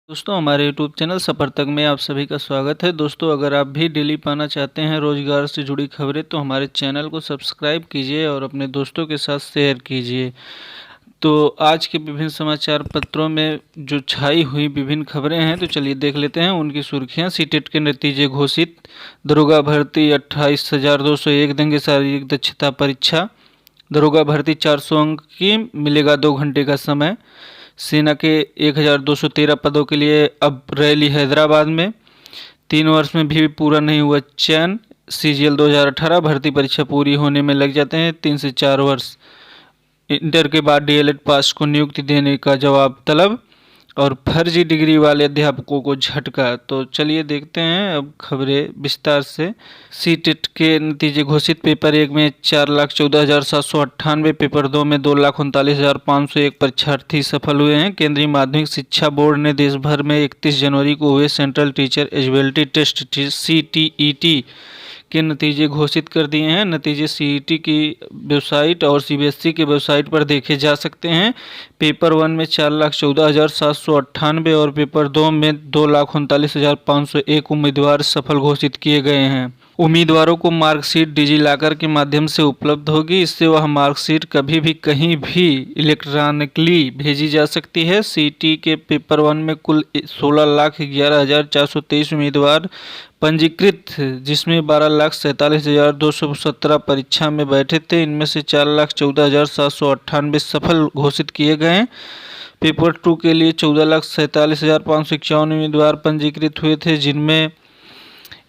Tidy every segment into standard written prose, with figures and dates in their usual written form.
दोस्तों हमारे YouTube channel सफ़र तक में आप सभी का स्वागत है। दोस्तों अगर आप भी डेली पाना चाहते हैं रोज़गार से जुड़ी खबरें तो हमारे चैनल को सब्सक्राइब कीजिए और अपने दोस्तों के साथ शेयर कीजिए। तो आज के विभिन्न समाचार पत्रों में जो छाई हुई विभिन्न खबरें हैं तो चलिए देख लेते हैं उनकी सुर्खियां। सीटेट के नतीजे घोषित। दरोगा भर्ती 28,201 देंगे शारीरिक दक्षता परीक्षा। दरोगा भर्ती 400 अंक की, मिलेगा 2 घंटे का समय। सेना के 1,213 पदों के लिए अब रैली हैदराबाद में। 3 वर्ष में भी पूरा नहीं हुआ चयन। CGL 2018 भर्ती परीक्षा पूरी होने में लग जाते हैं 3 से 4 वर्ष। इंटर के बाद DLED पास को नियुक्ति देने का जवाब तलब। और फर्जी डिग्री वाले अध्यापकों को झटका। तो चलिए देखते हैं अब खबरें विस्तार से। सीटेट के नतीजे घोषित। पेपर 1 में 4,14,798, पेपर 2 में 2,39,501 परीक्षार्थी सफल हुए हैं। केंद्रीय माध्यमिक शिक्षा बोर्ड ने देश भर में 31 जनवरी को हुए central teacher eligibility test CTET के नतीजे घोषित कर दिए हैं। नतीजे CET की वेबसाइट और CBSE के वेबसाइट पर देखे जा सकते हैं। पेपर 1 में 4,14,798 और पेपर 2 में 2,39,501 उम्मीदवार सफल घोषित किए गए हैं। उम्मीदवारों को मार्कशीट डिजिलॉकर के माध्यम से उपलब्ध होगी। इससे वह मार्कशीट कभी भी कहीं भी इलेक्ट्रॉनिकली भेजी जा सकती है। CET के पेपर 1 में कुल 16,11,423 उम्मीदवार पंजीकृत, जिसमें 12,47,217 परीक्षा में बैठे थे। इनमें से 4,14,798 सफल घोषित किए गए। पेपर 2 के लिए 14,47,551 उम्मीदवार पंजीकृत हुए थे, जिनमें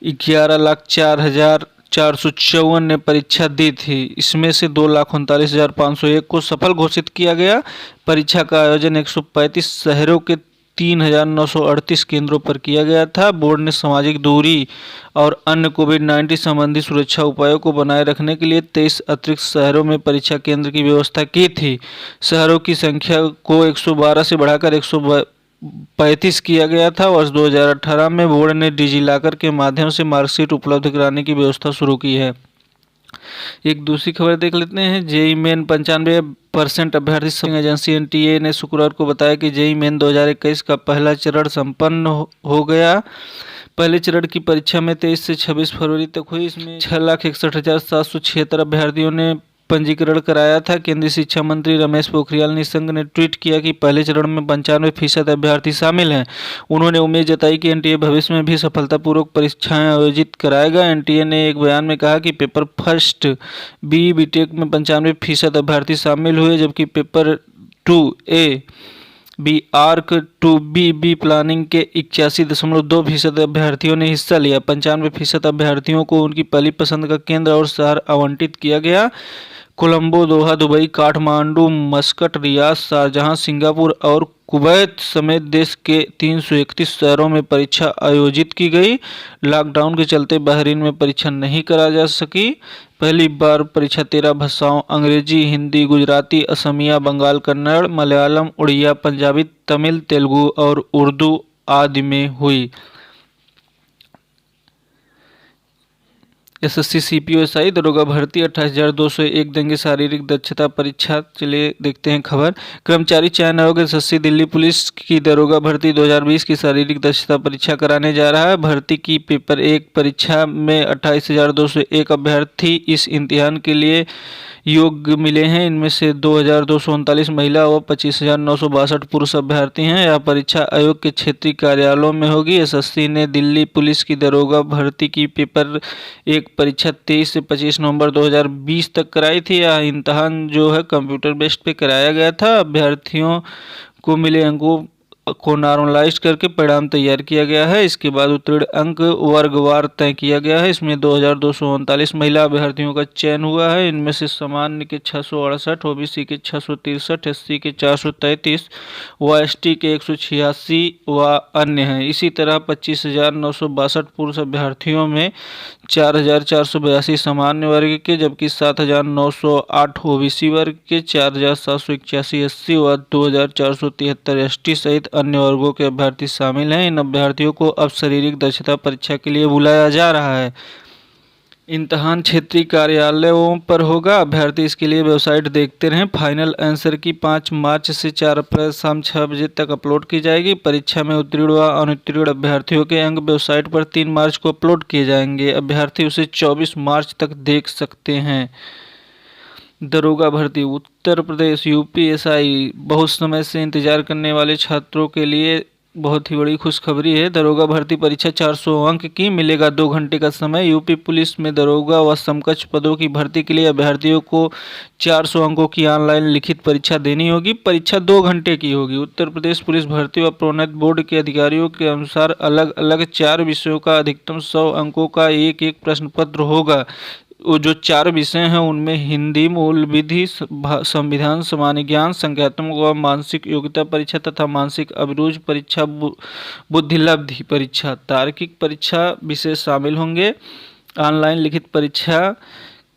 11,04,454 ने परीक्षा दी थी। इसमें से 2,39,501 को सफल घोषित किया गया। परीक्षा का आयोजन 135 शहरों के 3,938 केंद्रों पर किया गया था। बोर्ड ने सामाजिक दूरी और अन्य कोविड-19 संबंधी सुरक्षा उपायों को बनाए रखने के लिए 23 अतिरिक्त शहरों में परीक्षा केंद्र की व्यवस्था की थी। शहरों की संख्या को 112 से बढ़ाकर 135 किया गया था। वर्ष 2018 में बोर्ड ने डिजिलॉकर के माध्यम से मार्कशीट उपलब्ध कराने की व्यवस्था शुरू की है। एक दूसरी खबर देख लेते हैं। जेईई मेन 95% अभ्यर्थी एजेंसी NTA ने शुक्रवार को बताया कि जेईई मेन 2021 का पहला चरण संपन्न हो गया। पहले चरण की परीक्षा में 23 से 26 फरवरी तक हुई। इसमें 6,61,776 अभ्यर्थियों ने पंजीकरण कराया था। केंद्रीय शिक्षा मंत्री रमेश पोखरियाल निशंक ने ट्वीट किया कि पहले चरण में 95% अभ्यर्थी शामिल हैं। उन्होंने उम्मीद जताई कि NTA भविष्य में भी सफलतापूर्वक परीक्षाएं आयोजित कराएगा। NTA ने एक बयान में कहा कि पेपर फर्स्ट BE BTech में 95% अभ्यर्थी शामिल हुए, जबकि paper 2A B arc 2B planning के 81.2% अभ्यर्थियों ने हिस्सा लिया। 95% अभ्यर्थियों को उनकी पहली पसंद का केंद्र और शहर आवंटित किया गया। Colombo, Doha, Dubai, Kathmandu, Muscat, Riyadh, Sharjah, Singapore और कुवैत समेत देश के 331 शहरों में परीक्षा आयोजित की गई। लॉकडाउन के चलते बहरीन में परीक्षा नहीं करा जा सकी। पहली बार परीक्षा 13 भाषाओं अंग्रेजी, हिंदी, गुजराती, असमिया, बंगाल, कन्नड़, मलयालम, उड़िया, पंजाबी, तमिल, तेलुगु और उर्दू आदि में हुई। SSC CPO SI दरोगा भर्ती 28,201 देंगे शारीरिक दक्षता परीक्षा। चलिए देखते हैं खबर। कर्मचारी चयन आयोग SSC दिल्ली पुलिस की दरोगा भर्ती 2020 की शारीरिक दक्षता परीक्षा कराने जा रहा है। भर्ती की पेपर 1 परीक्षा में 28,201 अभ्यर्थी इस इम्तिहान के लिए योग्य मिले हैं। इनमें से 2,239 महिला व 25,962 पुरुष अभ्यर्थी हैं। यह परीक्षा आयोग के क्षेत्रीय कार्यालयों में होगी। SSC ने दिल्ली पुलिस की दरोगा भर्ती की पेपर 1 परीक्षा 23 से 25 नवंबर 2020 तक कराई थी। यह इम्तहान जो है कंप्यूटर बेस्ड पे कराया गया था। अभ्यर्थियों को मिले अंकों को नॉर्मलाइज करके परिणाम तैयार किया गया है। इसके बाद उत्तीर्ण अंक वर्गवार तय किया गया है। इसमें 2,239 महिला अभ्यर्थियों का चयन हुआ है। इनमें से सामान्य के 668, OBC के 663, SC के 433 व ST के 186 व अन्य हैं। इसी तरह 25,962 पुरुष अभ्यर्थियों में 4,482 सामान्य वर्ग के, जबकि 7,908 OBC वर्ग के, 4,781 SC व 2,473 ST सहित अन्य वर्गों के अभ्यर्थी शामिल हैं। इन अभ्यर्थियों को अब शारीरिक दक्षता परीक्षा के लिए बुलाया जा रहा है। इम्तहान क्षेत्रीय कार्यालयों पर होगा। अभ्यर्थी इसके लिए वेबसाइट देखते रहें। फाइनल आंसर की 5 मार्च से 4 अप्रैल शाम 6 बजे तक अपलोड की जाएगी। परीक्षा में उत्तीर्ण व अनुत्तीर्ण अभ्यर्थियों के अंक वेबसाइट पर 3 मार्च को अपलोड किए जाएंगे। अभ्यर्थी उसे 24 मार्च तक देख सकते हैं। दरोगा भर्ती उत्तर प्रदेश यूपीएसआई बहुत समय से इंतजार करने वाले छात्रों के लिए बहुत ही बड़ी खुशखबरी है। दरोगा भर्ती परीक्षा 400 अंक की, मिलेगा 2 घंटे का समय। यूपी पुलिस में दरोगा व समकक्ष पदों की भर्ती के लिए अभ्यर्थियों को 400 अंकों की ऑनलाइन लिखित परीक्षा देनी होगी। परीक्षा 2 घंटे की होगी। उत्तर प्रदेश पुलिस भर्ती व प्रोन्नति बोर्ड के अधिकारियों के अनुसार अलग अलग 4 विषयों का अधिकतम 100 अंकों का एक एक प्रश्न पत्र होगा। वो जो 4 विषय हैं उनमें हिंदी, मूल विधि, संविधान, सामान्य ज्ञान, संज्ञानात्मक व मानसिक योग्यता परीक्षा तथा मानसिक अभिरुचि परीक्षा, बुद्धिलब्धि परीक्षा, तार्किक परीक्षा विषय शामिल होंगे। ऑनलाइन लिखित परीक्षा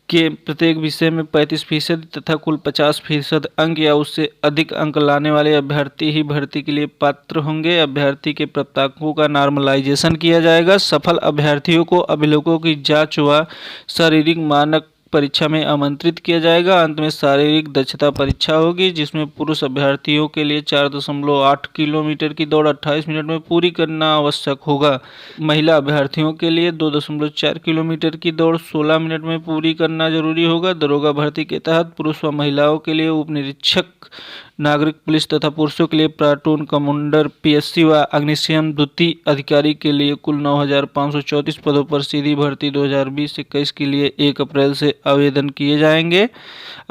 के प्रत्येक विषय में 35% तथा कुल 50% अंक या उससे अधिक अंक लाने वाले अभ्यर्थी ही भर्ती के लिए पात्र होंगे। अभ्यर्थी के प्राप्तांकों का नॉर्मलाइजेशन किया जाएगा। सफल अभ्यर्थियों को अभिलेखों की जांच व शारीरिक मानक परीक्षा में आमंत्रित किया जाएगा। अंत में शारीरिक दक्षता परीक्षा होगी, जिसमें पुरुष अभ्यर्थियों के लिए 4.8 किलोमीटर की दौड़ 28 मिनट में पूरी करना आवश्यक होगा। महिला अभ्यर्थियों के लिए 2.4 किलोमीटर की दौड़ 16 मिनट में पूरी करना जरूरी होगा। दरोगा भर्ती के तहत पुरुष व महिलाओं के लिए उप निरीक्षक, नागरिक पुलिस तथा पुरुषों के लिए प्लाटून कमांडर, पीएससी व अग्निशमन द्वितीय अधिकारी के लिए कुल 9,534 पदों पर सीधी भर्ती 2020-21 के लिए 1 अप्रैल से आवेदन किए जाएंगे।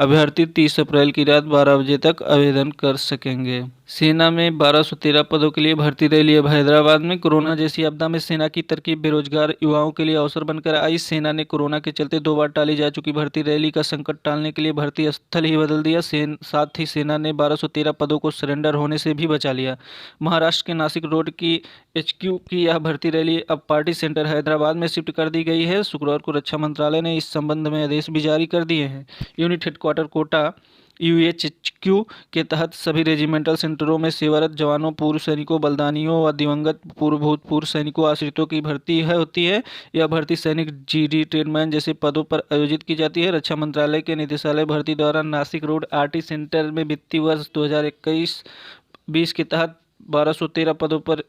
अभ्यर्थी 30 अप्रैल की रात 12 बजे तक आवेदन कर सकेंगे। सेना में 1213 पदों के लिए भर्ती रैली अब हैदराबाद में। कोरोना जैसी आपदा में सेना की तरकीब बेरोजगार युवाओं के लिए अवसर बनकर आई। सेना ने कोरोना के चलते 2 बार टाली जा चुकी भर्ती रैली का संकट टालने के लिए भर्ती स्थल ही बदल दिया। साथ ही सेना ने 1213 पदों को सरेंडर होने से भी बचा लिया। महाराष्ट्र के नासिक रोड की एचक्यू की यह भर्ती रैली अब पार्टी सेंटर हैदराबाद में शिफ्ट कर दी गई है। शुक्रवार को रक्षा मंत्रालय ने इस संबंध में आदेश भी जारी कर दिए हैं। यूनिट हेडक्वार्टर कोटा यूएचक्यू के तहत सभी रेजिमेंटल सेंटरों में सेवारत जवानों, पूर्व सैनिकों, बलिदानियों व दिवंगत भूतपूर्व सैनिकों आश्रितों की भर्ती होती है। यह भर्ती सैनिक, जीडी, ट्रेडमैन जैसे पदों पर आयोजित की जाती है। रक्षा मंत्रालय के निदेशालय भर्ती द्वारा नासिक रोड आरटी सेंटर में वित्तीय वर्ष 2021-20 के तहत 1213 पदों पर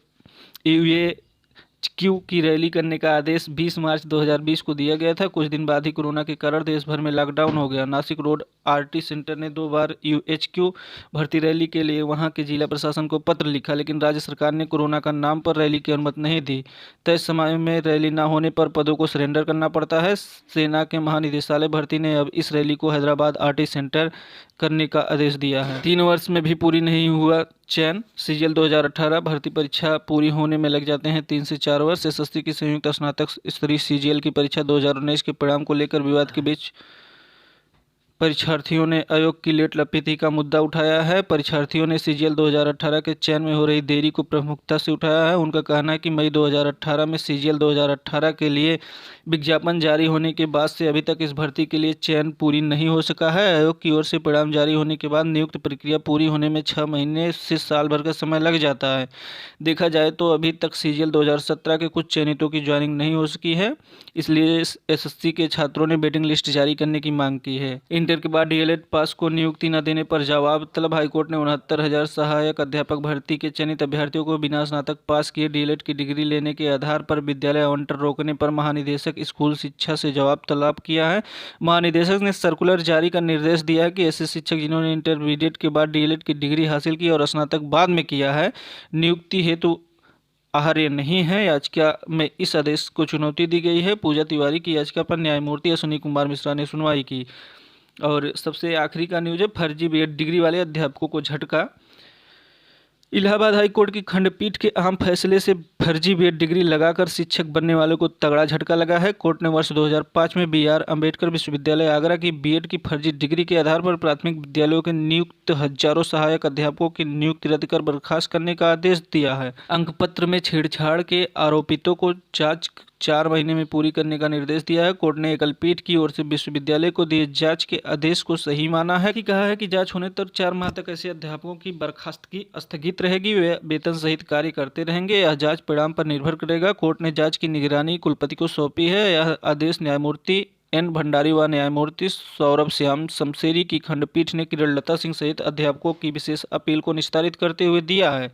यूएचक्यू की रैली करने का आदेश 20 मार्च 2020 को दिया गया था। कुछ दिन बाद ही कोरोना के कारण देश भर में लॉकडाउन हो गया। नासिक रोड आरटी सेंटर ने 2 बार यूएचक्यू भर्ती रैली के लिए वहां के जिला प्रशासन को पत्र लिखा, लेकिन राज्य सरकार ने कोरोना का नाम पर रैली की अनुमति नहीं दी। तय समय में रैली न होने पर पदों को सरेंडर करना पड़ता है। सेना के महानिदेशालय भर्ती ने अब इस रैली को हैदराबाद आरटी सेंटर करने का आदेश दिया है। 3 वर्ष में भी पूरी नहीं हुआ चयन। सीजीएल 2018 भर्ती परीक्षा पूरी होने में लग जाते हैं 3 से 4 वर्ष। एसएससी की संयुक्त स्नातक स्तरीय सीजीएल की परीक्षा 2019 के परिणाम को लेकर विवाद के बीच परीक्षार्थियों ने आयोग की लेट लपेटी का मुद्दा उठाया है। परीक्षार्थियों ने सीजीएल 2018 के चयन में हो रही देरी को प्रमुखता से उठाया है। उनका कहना है कि मई 2018 में सीजीएल 2018 के लिए विज्ञापन जारी होने के बाद से अभी तक इस भर्ती के लिए चयन पूरी नहीं हो सका है। आयोग की ओर से परिणाम जारी होने के बाद नियुक्त प्रक्रिया पूरी होने में 6 महीने से साल भर का समय लग जाता है। देखा जाए तो अभी तक सीजीएल 2017 के कुछ चयनितों की ज्वाइनिंग नहीं हो सकी है, इसलिए एसएससी के छात्रों ने वेटिंग लिस्ट जारी करने की मांग की है। इंटर के बाद डीएलएड पास को नियुक्ति न देने पर जवाब तलब। हाईकोर्ट ने 69,000 सहायक अध्यापक भर्ती के चयनित अभ्यर्थियों को बिना स्नातक पास किए डीएलएड की डिग्री लेने के आधार पर विद्यालय आवंटन रोकने पर महानिदेशक स्कूल शिक्षा से जवाब तलब किया है। महानिदेशक ने सर्कुलर जारी कर निर्देश दिया है कि ऐसे शिक्षक जिन्होंने इंटरमीडिएट के बाद डीएलएड की डिग्री हासिल की और स्नातक बाद में किया है, नियुक्ति हेतु आहार्य नहीं है। याचिका में इस आदेश को चुनौती दी गई है। पूजा तिवारी की याचिका पर न्यायमूर्ति अश्विनी कुमार मिश्रा ने सुनवाई की। और सबसे आखिरी का न्यूज है, फर्जी बीएड डिग्री वाले अध्यापकों को झटका। इलाहाबाद हाई कोर्ट की खंडपीठ के अहम फैसले से फर्जी बीएड डिग्री लगाकर शिक्षक बनने वालों को तगड़ा झटका लगा है। कोर्ट ने वर्ष 2005 में बीआर अंबेडकर विश्वविद्यालय आगरा की बीएड की फर्जी डिग्री के आधार पर प्राथमिक विद्यालयों के नियुक्त हजारों सहायक अध्यापकों की नियुक्ति रद्द कर बर्खास्त करने का आदेश दिया है। अंकपत्र में छेड़छाड़ के आरोपितों को जांच 4 महीने में पूरी करने का निर्देश दिया है। कोर्ट ने एकल पीठ की ओर से विश्वविद्यालय को दिए जांच के आदेश को सही माना है कि कहा है कि जांच होने तक 4 माह तक ऐसे अध्यापकों की बर्खास्तगी स्थगित रहेगी, वे वेतन सहित कार्य करते रहेंगे। यह जांच परिणाम पर निर्भर करेगा। कोर्ट ने जांच की निगरानी कुलपति को सौंपी है। यह आदेश न्यायमूर्ति एन भंडारी व न्यायमूर्ति सौरभ श्याम शमशेरी की खंडपीठ ने किरणलता सिंह सहित अध्यापकों की विशेष अपील को निस्तारित करते हुए दिया है।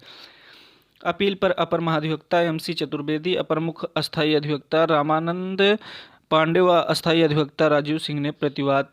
अपील पर अपर महाधिवक्ता एम.सी. चतुर्वेदी, अपर मुख्य अस्थायी अधिवक्ता रामानंद पांडे व अस्थायी अधिवक्ता राजीव सिंह ने प्रतिवाद